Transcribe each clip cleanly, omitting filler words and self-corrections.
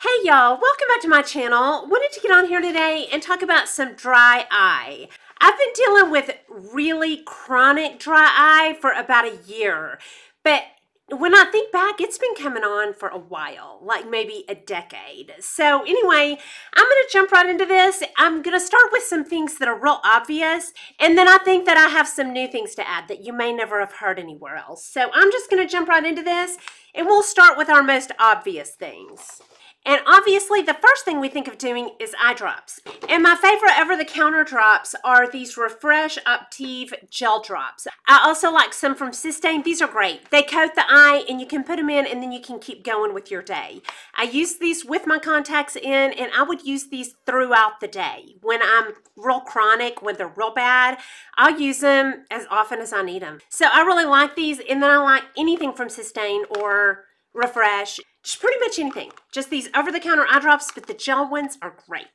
Hey y'all, welcome back to my channel. Wanted to get on here today and talk about some dry eye. I've been dealing with really chronic dry eye for about a year, but when I think back, it's been coming on for a while, like maybe a decade. So anyway, I'm going to jump right into this. I'm going to start with some things that are real obvious, and then I think that I have some new things to add that you may never have heard anywhere else. So I'm just going to jump right into this, and we'll start with our most obvious things. And obviously, the first thing we think of doing is eye drops. And my favorite over-the-counter drops are these Refresh Active Gel Drops. I also like some from Systane. These are great. They coat the eye, and you can put them in, and then you can keep going with your day. I use these with my contacts in, and I would use these throughout the day. When I'm real chronic, when they're real bad, I'll use them as often as I need them. So I really like these, and then I like anything from Systane or Refresh. Just pretty much anything. Just these over-the-counter eye drops, but the gel ones are great.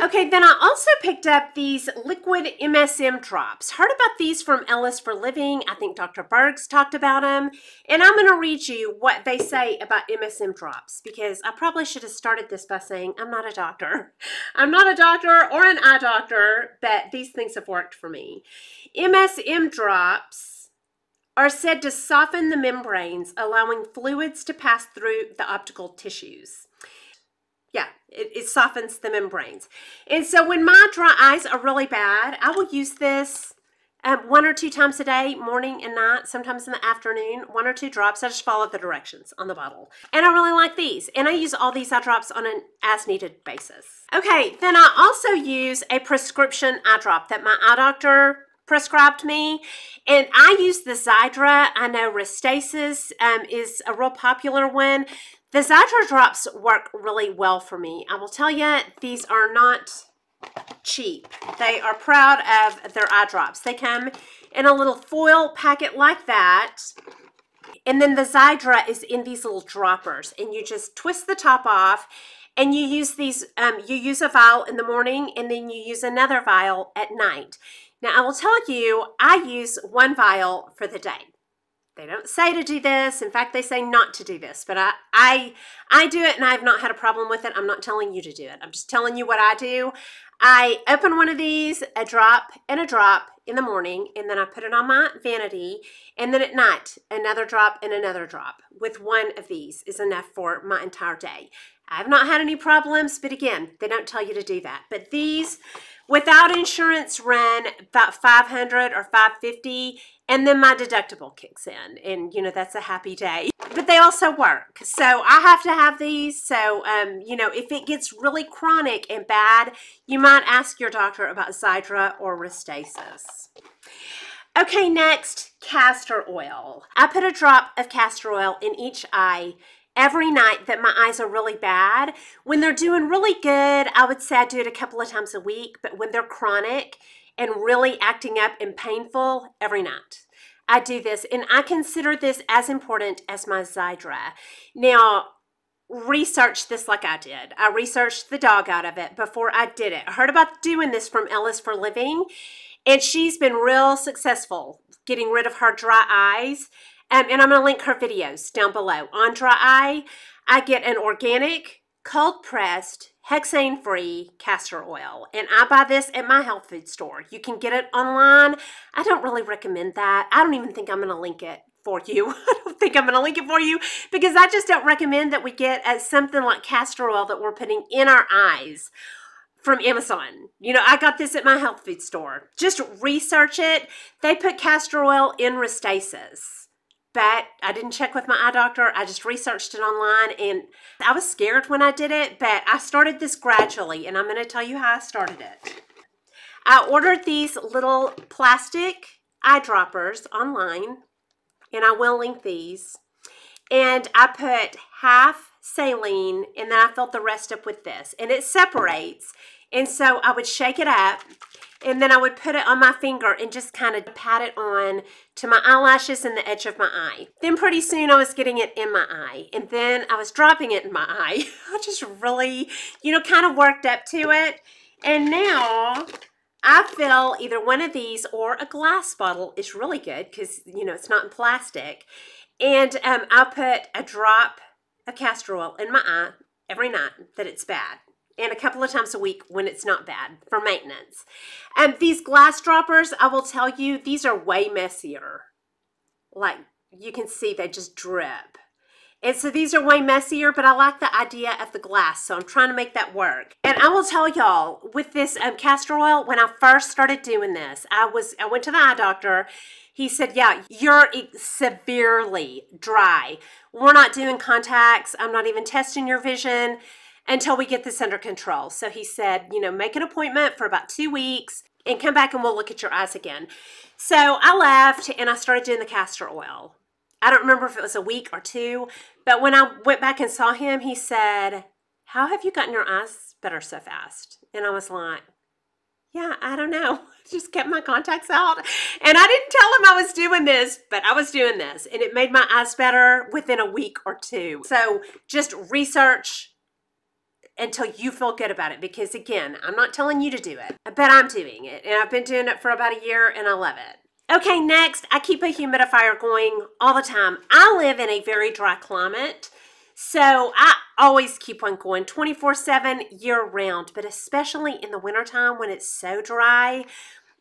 Okay, then I also picked up these liquid MSM drops. Heard about these from Elles for Living. I think Dr. Berg's talked about them. And I'm going to read you what they say about MSM drops, because I probably should have started this by saying I'm not a doctor. I'm not a doctor or an eye doctor, but these things have worked for me. MSM drops are said to soften the membranes, allowing fluids to pass through the optical tissues. Yeah, it softens the membranes. And so when my dry eyes are really bad, I will use this 1 or 2 times a day, morning and night, sometimes in the afternoon, 1 or 2 drops. I just follow the directions on the bottle. And I really like these. And I use all these eye drops on an as-needed basis. Okay, then I also use a prescription eye drop that my eye doctor prescribed me, and I use the Xiidra. I know Restasis is a real popular one. The Xiidra drops work really well for me. I will tell you, these are not cheap. They are proud of their eye drops. They come in a little foil packet like that, and then the Xiidra is in these little droppers, and you just twist the top off, and you use these, you use a vial in the morning, and then you use another vial at night. Now, I will tell you, I use 1 vial for the day. They don't say to do this. In fact, they say not to do this. But I do it, and I have not had a problem with it. I'm not telling you to do it. I'm just telling you what I do. I open one of these, a drop in the morning, and then I put it on my vanity. And then at night, another drop and another drop. With 1 of these is enough for my entire day. I have not had any problems, but again, they don't tell you to do that. But these, without insurance, run about $500 or $550, and then my deductible kicks in, and you know, that's a happy day. But they also work, so I have to have these. So you know, if it gets really chronic and bad, you might ask your doctor about Xiidra or Restasis. Okay, next, castor oil. I put a drop of castor oil in each eye every night that my eyes are really bad. When they're doing really good, I would say I do it a couple of times a week, but when they're chronic and really acting up and painful, every night I do this, and I consider this as important as my Xiidra. Now, research this like I did. I researched the dog out of it before I did it. I heard about doing this from Elles for Living, and she's been real successful getting rid of her dry eyes. And I'm going to link her videos down below. On dry eye, I get an organic, cold-pressed, hexane-free castor oil. And I buy this at my health food store. You can get it online. I don't really recommend that. I don't even think I'm going to link it for you. I don't think I'm going to link it for you, because I just don't recommend that we get something like castor oil that we're putting in our eyes from Amazon. You know, I got this at my health food store. Just research it. They put castor oil in Restasis. But I didn't check with my eye doctor. I just researched it online, and I was scared when I did it, but I started this gradually, and I'm going to tell you how I started it. I ordered these little plastic eye droppers online, and I will link these. And I put half saline, and then I filled the rest up with this, and it separates. And so I would shake it up, and then I would put it on my finger and just kind of pat it on to my eyelashes and the edge of my eye. Then pretty soon I was getting it in my eye, and then I was dropping it in my eye. I just really, you know, kind of worked up to it. And now I fill either one of these or a glass bottle. It's really good because, you know, it's not in plastic. And I'll put a drop of castor oil in my eye every night that it's bad, and a couple of times a week when it's not bad for maintenance. And these glass droppers, I will tell you, these are way messier. Like, you can see they just drip. And so these are way messier, but I like the idea of the glass, so I'm trying to make that work. And I will tell y'all, with this castor oil, when I first started doing this, I went to the eye doctor. He said, yeah, you're severely dry. We're not doing contacts. I'm not even testing your vision until we get this under control. So he said, you know, make an appointment for about 2 weeks and come back and we'll look at your eyes again. So I left and I started doing the castor oil. I don't remember if it was a week or 2, but when I went back and saw him, he said, how have you gotten your eyes better so fast? And I was like, yeah, I don't know. Just kept my contacts out. And I didn't tell him I was doing this, but I was doing this. And it made my eyes better within a week or 2. So just research until you feel good about it. Because again, I'm not telling you to do it, but I'm doing it. And I've been doing it for about a year and I love it. Okay, next, I keep a humidifier going all the time. I live in a very dry climate, so I always keep one going 24/7 year-round, but especially in the wintertime when it's so dry.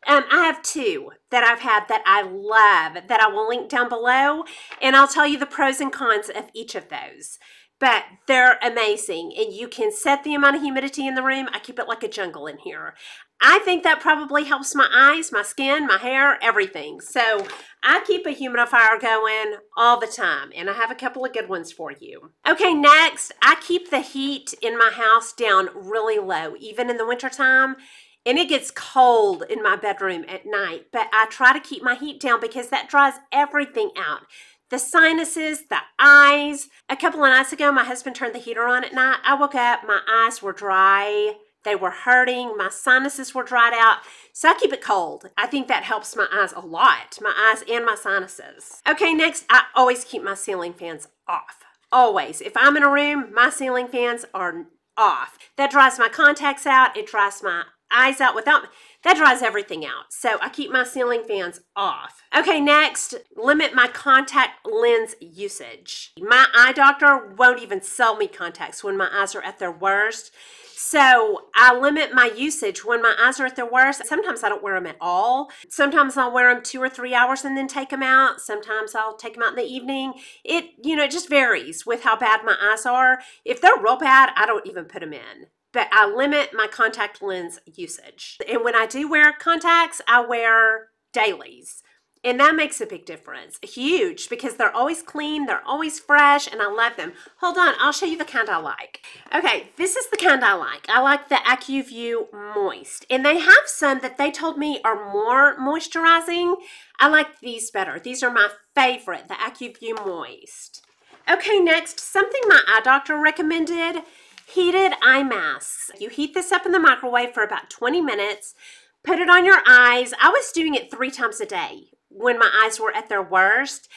I have 2 that I've had that I love that I will link down below, and I'll tell you the pros and cons of each of those. But they're amazing, and you can set the amount of humidity in the room. I keep it like a jungle in here. I think that probably helps my eyes, my skin, my hair, everything. So I keep a humidifier going all the time, and I have a couple of good ones for you. Okay, next, I keep the heat in my house down really low, even in the wintertime. And it gets cold in my bedroom at night, but I try to keep my heat down because that dries everything out. The sinuses, the eyes. A couple of nights ago, my husband turned the heater on at night. I woke up, my eyes were dry. They were hurting. My sinuses were dried out. So I keep it cold. I think that helps my eyes a lot. My eyes and my sinuses. Okay, next, I always keep my ceiling fans off. Always. If I'm in a room, my ceiling fans are off. That dries my contacts out. It dries my eyes out that dries everything out. So I keep my ceiling fans off. Okay, next, limit my contact lens usage. My eye doctor won't even sell me contacts when my eyes are at their worst. So I limit my usage when my eyes are at their worst. Sometimes I don't wear them at all. Sometimes I'll wear them 2 or 3 hours and then take them out. Sometimes I'll take them out in the evening. It just varies with how bad my eyes are. If they're real bad, I don't even put them in. But I limit my contact lens usage. And when I do wear contacts, I wear dailies. And that makes a big difference. Huge, because they're always clean, they're always fresh, and I love them. Hold on, I'll show you the kind I like. Okay, this is the kind I like. I like the AccuView Moist. And they have some that they told me are more moisturizing. I like these better. These are my favorite, the AccuView Moist. Okay, next, something my eye doctor recommended. Heated eye masks. You heat this up in the microwave for about 20 minutes, put it on your eyes. I was doing it 3 times a day when my eyes were at their worst.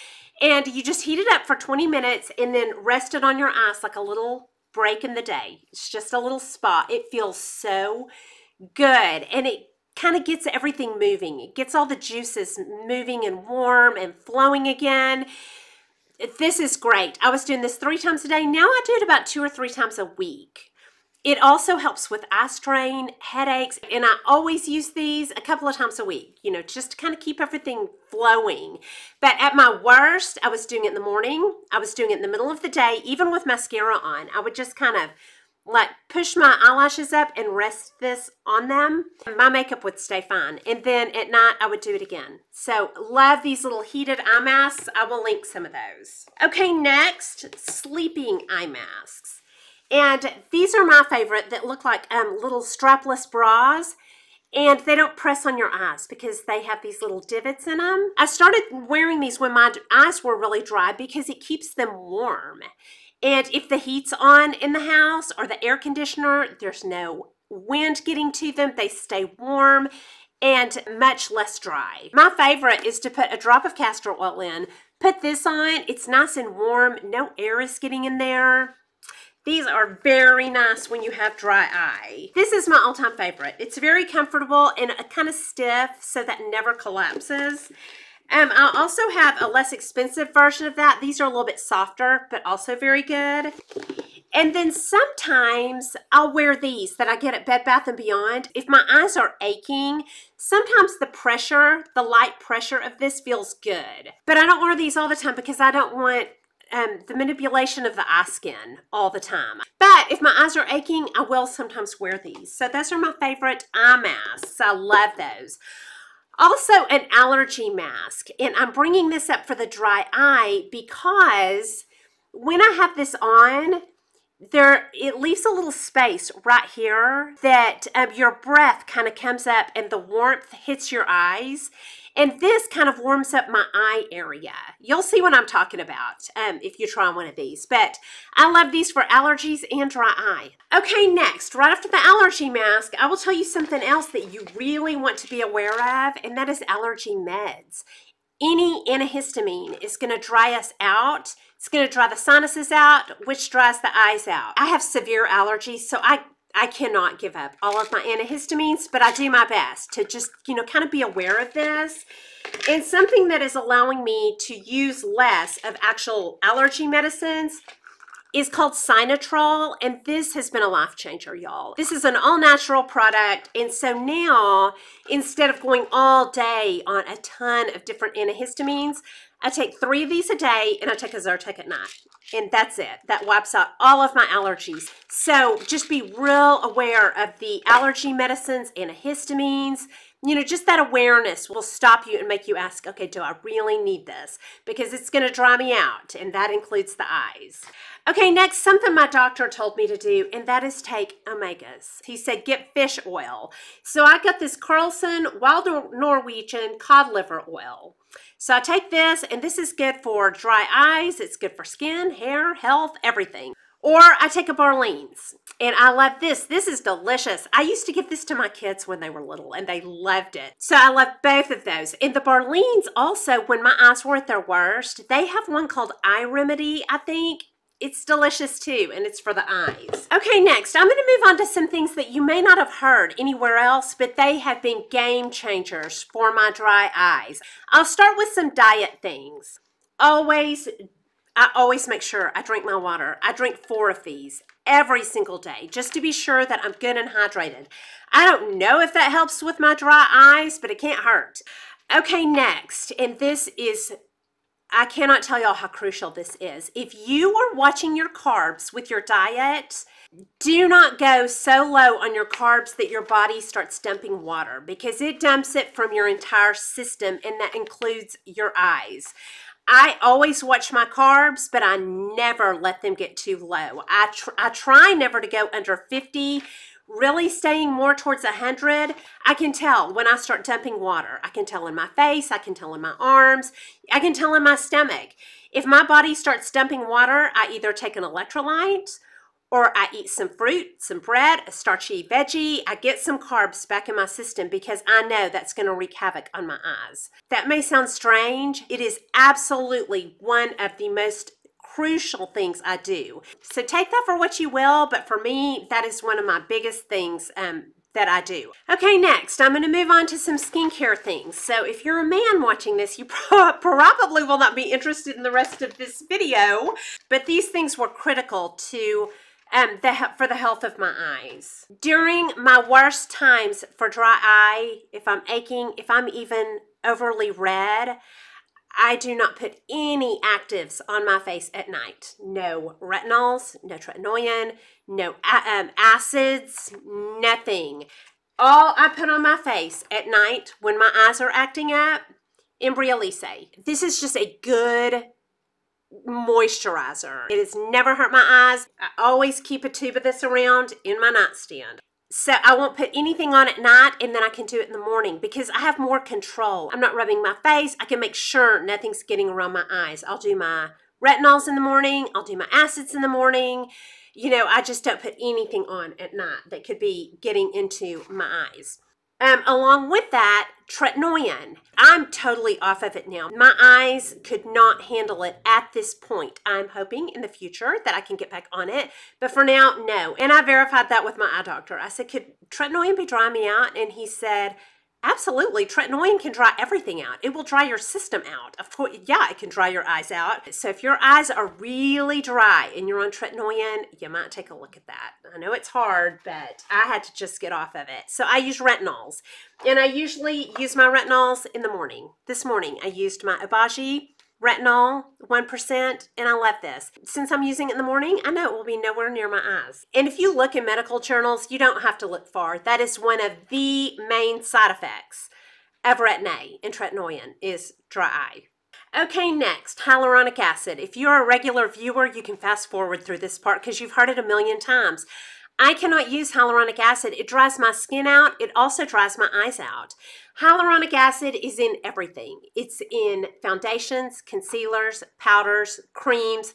And you just heat it up for 20 minutes and then rest it on your eyes like a little break in the day. It's just a little spot. It feels so good. And it kind of gets everything moving. It gets all the juices moving and warm and flowing again. This is great. I was doing this 3 times a day. Now I do it about 2 or 3 times a week. It also helps with eye strain, headaches, and I always use these a couple of times a week, just to kind of keep everything flowing. But at my worst, I was doing it in the morning. I was doing it in the middle of the day, even with mascara on. I would just kind of push my eyelashes up and rest this on them. My makeup would stay fine. And then at night, I would do it again. So love these little heated eye masks. I will link some of those. Okay, next, sleeping eye masks. And these are my favorite that look like little strapless bras. And they don't press on your eyes because they have these little divots in them. I started wearing these when my eyes were really dry because it keeps them warm. And if the heat's on in the house or the air conditioner, there's no wind getting to them. They stay warm and much less dry. My favorite is to put a drop of castor oil in, put this on. It's nice and warm. No air is getting in there. These are very nice when you have dry eye. This is my all-time favorite. It's very comfortable and kind of stiff so that it never collapses. I also have a less expensive version of that. These are a little bit softer, but also very good. And then sometimes I'll wear these that I get at Bed Bath & Beyond. If my eyes are aching, sometimes the pressure, the light pressure of this feels good. But I don't wear these all the time because I don't want the manipulation of the eye skin all the time. But if my eyes are aching, I will sometimes wear these. So those are my favorite eye masks. I love those. Also an allergy mask. And I'm bringing this up for the dry eye because when I have this on, it leaves a little space right here that your breath kind of comes up and the warmth hits your eyes. And this kind of warms up my eye area. You'll see what I'm talking about if you try one of these. But I love these for allergies and dry eye. Okay, next, right after the allergy mask, I will tell you something else that you really want to be aware of, and that is allergy meds. Any antihistamine is going to dry us out. It's going to dry the sinuses out, which dries the eyes out. I have severe allergies, so I cannot give up all of my antihistamines, but I do my best to just, kind of be aware of this. And something that is allowing me to use less of actual allergy medicines is called Sinotrol, and this has been a life changer, y'all. This is an all-natural product, and so now, instead of going all day on a ton of different antihistamines, I take 3 of these a day, and I take a Zyrtec at night. And that's it. That wipes out all of my allergies. So just be real aware of the allergy medicines, antihistamines. Just that awareness will stop you and make you ask, okay, do I really need this? Because it's going to dry me out, and that includes the eyes. Okay, next, something my doctor told me to do, and that is take omegas. He said, get fish oil. So I got this Carlson Wild Norwegian cod liver oil. So I take this, and this is good for dry eyes. It's good for skin, hair, health, everything. Or I take a Barleans, and I love this. This is delicious. I used to give this to my kids when they were little, and they loved it. So I love both of those. And the Barleans also, when my eyes were at their worst, they have one called Eye Remedy, I think. It's delicious too, and it's for the eyes. Okay, next, I'm going to move on to some things that you may not have heard anywhere else, but they have been game changers for my dry eyes. I'll start with some diet things. I always make sure I drink my water. I drink 4 of these every single day just to be sure that I'm good and hydrated. I don't know if that helps with my dry eyes, but it can't hurt. Okay, next, and this is, I cannot tell y'all how crucial this is. If you are watching your carbs with your diet, do not go so low on your carbs that your body starts dumping water, because it dumps it from your entire system, and that includes your eyes. I always watch my carbs, but I never let them get too low. I try never to go under 50, really staying more towards 100. I can tell when I start dumping water. I can tell in my face, I can tell in my arms, I can tell in my stomach. If my body starts dumping water, I either take an electrolyte, or I eat some fruit, some bread, a starchy veggie. I get some carbs back in my system because I know that's going to wreak havoc on my eyes. That may sound strange. It is absolutely one of the most crucial things I do. So take that for what you will, but for me, that is one of my biggest things that I do. Okay, next, I'm going to move on to some skincare things. So if you're a man watching this, you probably will not be interested in the rest of this video, but these things were critical to for the health of my eyes. During my worst times for dry eye, if I'm aching, if I'm even overly red, I do not put any actives on my face at night. No retinols, no tretinoin, no acids, nothing. All I put on my face at night when my eyes are acting up, Embryolisse. This is just a good moisturizer. It has never hurt my eyes. I always keep a tube of this around in my nightstand. So I won't put anything on at night, and then I can do it in the morning because I have more control. I'm not rubbing my face. I can make sure nothing's getting around my eyes. I'll do my retinols in the morning. I'll do my acids in the morning. I just don't put anything on at night that could be getting into my eyes. Along with that, tretinoin. I'm totally off of it now. My eyes could not handle it at this point. I'm hoping in the future that I can get back on it, but for now, no. And I verified that with my eye doctor. I said, could tretinoin be drying me out? And he said, Absolutely. Tretinoin can dry everything out. It will dry your system out. Of course, yeah, it can dry your eyes out. So if your eyes are really dry and you're on tretinoin, you might take a look at that. I know it's hard, but I had to just get off of it. So I use retinols, and I usually use my retinols in the morning. This morning, I used my Obagi retinol 1%, and I love this. Since I'm using it in the morning, I know it will be nowhere near my eyes. And if you look in medical journals, you don't have to look far. That is one of the main side effects of retin-A and tretinoin is dry eye. Okay, next, hyaluronic acid. If you're a regular viewer, you can fast forward through this part because you've heard it a million times. I cannot use hyaluronic acid. It dries my skin out. It also dries my eyes out. Hyaluronic acid is in everything. It's in foundations, concealers, powders, creams,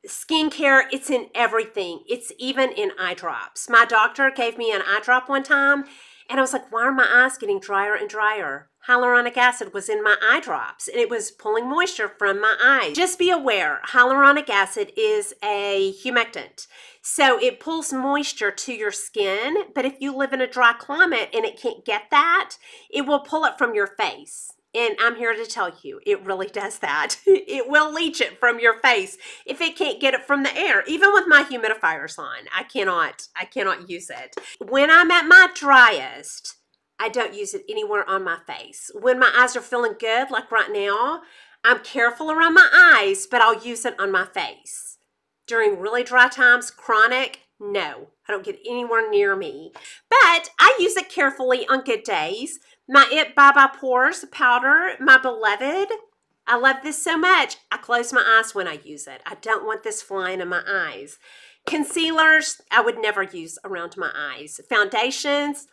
skincare. It's in everything. It's even in eye drops. My doctor gave me an eye drop one time, and I was like, why are my eyes getting drier and drier? Hyaluronic acid was in my eye drops, and it was pulling moisture from my eyes. Just be aware, hyaluronic acid is a humectant. So it pulls moisture to your skin, but if you live in a dry climate and it can't get that, it will pull it from your face. And I'm here to tell you, it really does that. It will leach it from your face if it can't get it from the air. Even with my humidifiers on, I cannot use it. When I'm at my driest, I don't use it anywhere on my face. When my eyes are feeling good, like right now, I'm careful around my eyes, but I'll use it on my face. During really dry times, chronic, no, I don't get anywhere near me. But I use it carefully on good days. My It Bye Bye Pores powder, my beloved, I love this so much. I close my eyes when I use it. I don't want this flying in my eyes. Concealers, I would never use around my eyes. Foundations,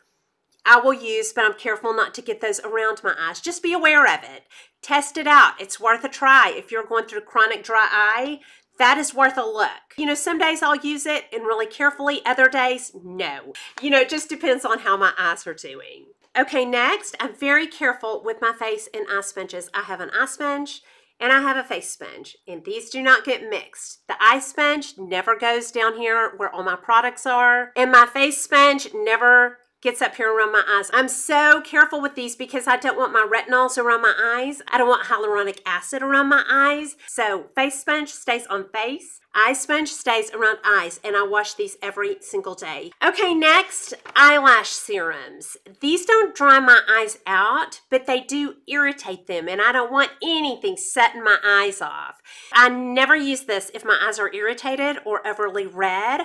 I will use, but I'm careful not to get those around my eyes. Just be aware of it. Test it out. It's worth a try. If you're going through chronic dry eye, that is worth a look. You know, some days I'll use it and really carefully. Other days, no. You know, it just depends on how my eyes are doing. Okay, next, I'm very careful with my face and eye sponges. I have an eye sponge and I have a face sponge, and these do not get mixed. The eye sponge never goes down here where all my products are, and my face sponge never gets up here around my eyes. I'm so careful with these because I don't want my retinols around my eyes. I don't want hyaluronic acid around my eyes. So face sponge stays on face. Eye sponge stays around eyes, and I wash these every single day. Okay, next, eyelash serums. These don't dry my eyes out, but they do irritate them, and I don't want anything setting my eyes off. I never use this if my eyes are irritated or overly red.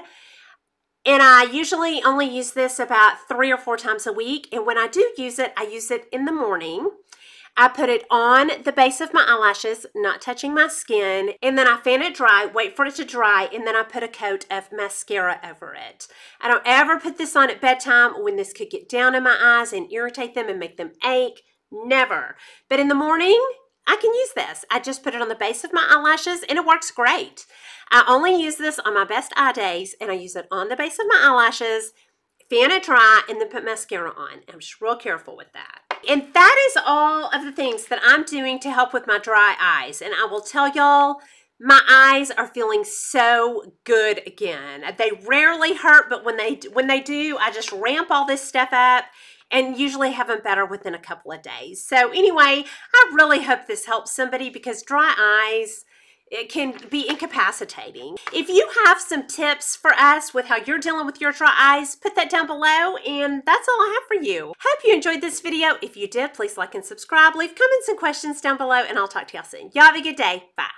And I usually only use this about 3 or 4 times a week. And when I do use it, I use it in the morning. I put it on the base of my eyelashes, not touching my skin. And then I fan it dry, wait for it to dry, and then I put a coat of mascara over it. I don't ever put this on at bedtime when this could get down in my eyes and irritate them and make them ache. Never. But in the morning, I can use this. I just put it on the base of my eyelashes, and it works great. I only use this on my best eye days, and I use it on the base of my eyelashes, fan it dry, and then put mascara on. I'm just real careful with that. And that is all of the things that I'm doing to help with my dry eyes. And I will tell y'all, my eyes are feeling so good again. They rarely hurt, but when they do, I just ramp all this stuff up and usually have them better within a couple of days. So anyway, I really hope this helps somebody because dry eyes, it can be incapacitating. If you have some tips for us with how you're dealing with your dry eyes, put that down below, and that's all I have for you. Hope you enjoyed this video. If you did, please like and subscribe. Leave comments and questions down below, and I'll talk to y'all soon. Y'all have a good day. Bye.